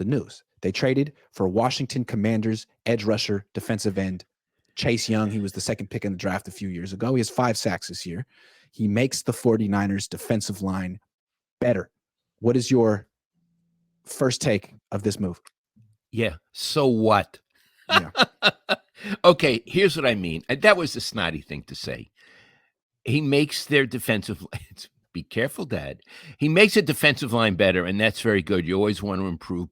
the news. They traded for Washington Commanders edge rusher, defensive end, Chase Young. He was the second pick in the draft a few years ago. He has 5 sacks this year. He makes the 49ers defensive line better. What is your first take of this move? Yeah. So what? Yeah. Okay, here's what I mean. That was a snotty thing to say. He makes their defensive line. Be careful, Dad. He makes a defensive line better, and that's very good. You always want to improve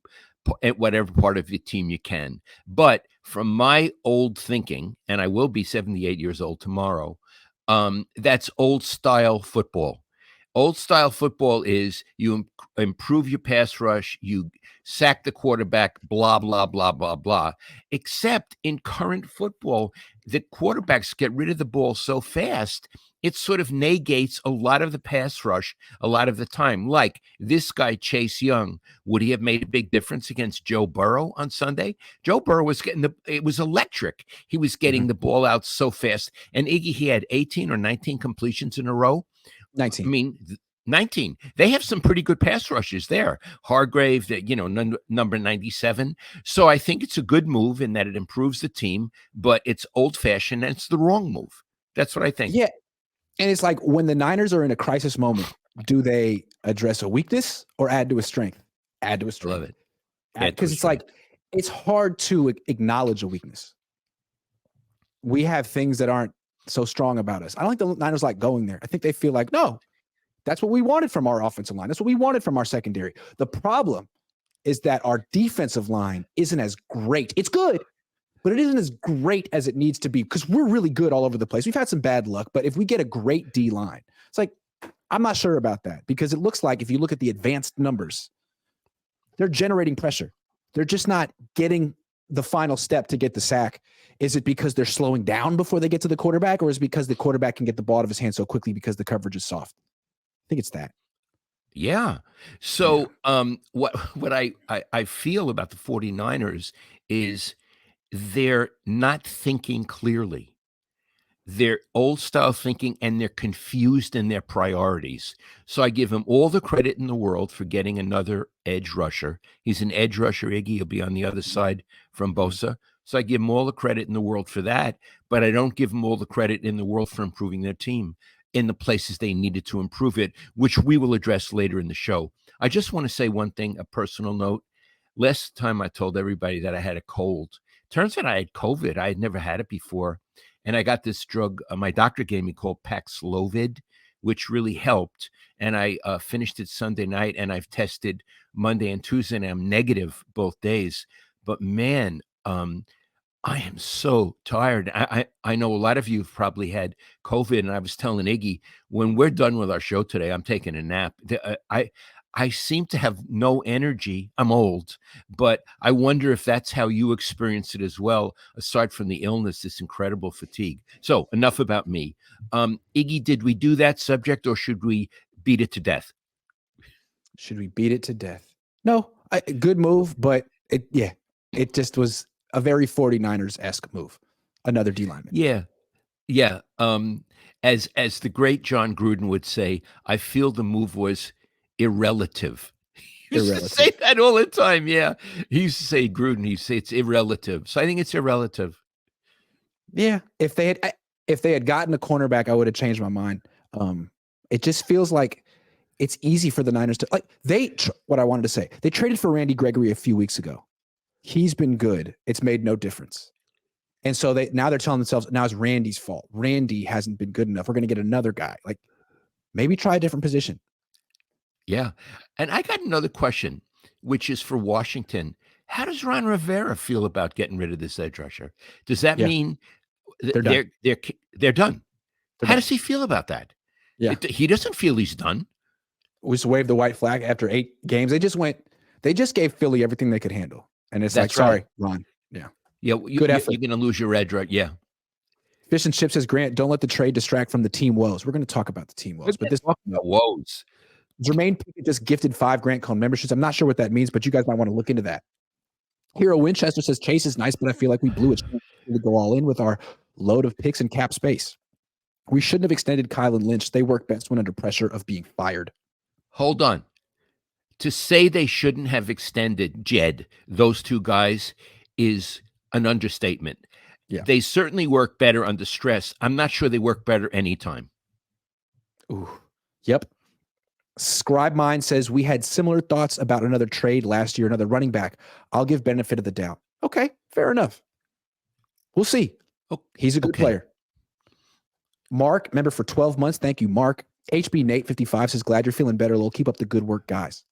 at whatever part of your team you can. But from my old thinking, and I will be 78 years old tomorrow, that's old style football. Old style football is you improve your pass rush, you sack the quarterback, blah, blah, blah, blah, blah. Except in current football, the quarterbacks get rid of the ball so fast, it sort of negates a lot of the pass rush a lot of the time. Like this guy, Chase Young, would he have made a big difference against Joe Burrow on Sunday? Joe Burrow was it was electric. He was getting the ball out so fast. And Iggy, he had 18 or 19 completions in a row. 19. I mean, 19. They have some pretty good pass rushes there. Hargrave, number 97. So I think it's a good move in that it improves the team, but it's old-fashioned and it's the wrong move. That's what I think. Yeah. And it's like when the Niners are in a crisis moment, do they address a weakness or add to a strength? Add to a strength. Love it. Because it's like, it's hard to acknowledge a weakness. We have things that aren't so strong about us. I don't think the Niners like going there. I think they feel like, no, that's what we wanted from our offensive line. That's what we wanted from our secondary. The problem is that our defensive line isn't as great. It's good, but it isn't as great as it needs to be because we're really good all over the place. We've had some bad luck, but if we get a great D line, it's like, I'm not sure about that because it looks like if you look at the advanced numbers, they're generating pressure. They're just not getting the final step to get the sack. Is it because they're slowing down before they get to the quarterback, or is it because the quarterback can get the ball out of his hand so quickly because the coverage is soft? I think it's that. Yeah. So what I feel about the 49ers is they're not thinking clearly. They're old style thinking and they're confused in their priorities. So I give him all the credit in the world for getting another edge rusher. He's an edge rusher, Iggy. He'll be on the other side from Bosa. So I give him all the credit in the world for that, but I don't give him all the credit in the world for improving their team in the places they needed to improve it, which we will address later in the show. I just want to say one thing, a personal note. Last time I told everybody that I had a cold. Turns out I had COVID. I had never had it before. And I got this drug my doctor gave me called Paxlovid, which really helped. And I finished it Sunday night, and I've tested Monday and Tuesday, and I'm negative both days. But man, I am so tired. I know a lot of you have probably had COVID, and I was telling Iggy, when we're done with our show today, I'm taking a nap. I seem to have no energy. I'm old, but I wonder if that's how you experience it as well, aside from the illness, this incredible fatigue. So enough about me. Iggy, did we do that subject, or should we beat it to death? Should we beat it to death? No, good move, but it just was a very 49ers-esque move. Another D lineman. Yeah. Yeah. As the great John Gruden would say, I feel the move was irrelative. He used to say that all the time. Yeah. He used to say Gruden, he'd say it's irrelative. So I think it's irrelative. Yeah. If they had gotten a cornerback, I would have changed my mind. It just feels like it's easy for the Niners to what I wanted to say. They traded for Randy Gregory a few weeks ago. He's been good. It's made no difference. And so now they're telling themselves, now it's Randy's fault. Randy hasn't been good enough. We're going to get another guy. Like, maybe try a different position. Yeah. And I got another question, which is for Washington. How does Ron Rivera feel about getting rid of this edge rusher? Does that mean they're done? They're done. How does he feel about that? Yeah. He doesn't feel he's done. We just waved the white flag after 8 games. They just gave Philly everything they could handle. And it's That's sorry, Ron. Yeah. Yeah. Good effort. You're going to lose your edge, right? Yeah. Fish and Chip says, Grant, don't let the trade distract from the team woes. We're going to talk about the team woes. But this woes. Jermaine Pickett just gifted 5 Grant Cohn memberships. I'm not sure what that means, but you guys might want to look into that. Hero Winchester says, Chase is nice, but I feel like we blew it to go all in with our load of picks and cap space. We shouldn't have extended Kyle and Lynch. They work best when under pressure of being fired. Hold on. to say they shouldn't have extended Jed, those two guys, is an understatement. Yeah. They certainly work better under stress. I'm not sure they work better anytime. Ooh. Yep. Scribe Mind says we had similar thoughts about another trade last year, another running back. I'll give benefit of the doubt. Okay, fair enough. We'll see. He's a good player. Mark, member for 12 months. Thank you, Mark. HB Nate 55 says, glad you're feeling better, Lowell. Keep up the good work, guys.